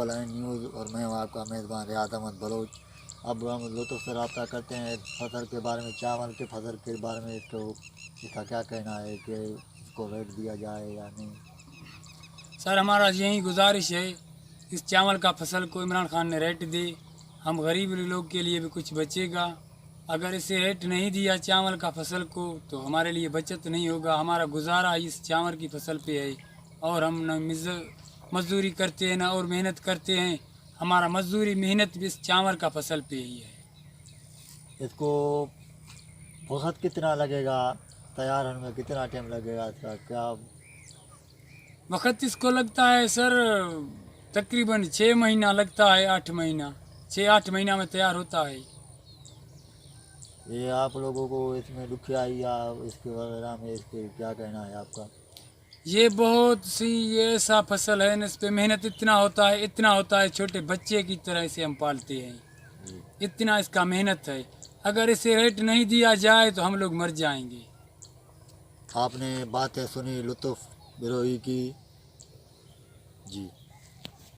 Global है news और मैं हूँ आपका मेज़बान रियाद अहमद बलोच। अब हम लुत्फ़ से रब्ता करते हैं फसल के बारे में, चावल के फसल के बारे में। इसका क्या कहना है कि इसको रेट दिया जाए या नहीं? सर हमारा यही गुजारिश है, इस चावल का फसल को इमरान खान ने रेट दे, हम गरीब लोग के लिए भी कुछ बचेगा। अगर इसे रेट नहीं दिया चावल का फसल को तो हमारे लिए बचत नहीं होगा, हमारा गुजारा इस चावल की फसल पे है। और हम न मजदूरी करते हैं ना और मेहनत करते हैं, हमारा मजदूरी मेहनत भी इस चावल का फसल पे ही है। इसको वक़्त कितना लगेगा, तैयार होने में कितना टाइम लगेगा, इसका क्या? वक़्त इसको लगता है सर तकरीबन 6 महीना लगता है, 8 महीना, 6-8 महीना में तैयार होता है। ये आप लोगों को इसमें दुखियाई या इसके वगैरह में इसके क्या कहना है आपका? ये बहुत सी ये ऐसा फसल है न, इस पे मेहनत इतना होता है, छोटे बच्चे की तरह इसे हम पालते हैं, जी। इतना इसका मेहनत है। अगर इसे रेट नहीं दिया जाए तो हम लोग मर जाएंगे। आपने बातें सुनी, लुत्फ़ बिरोई की। जी।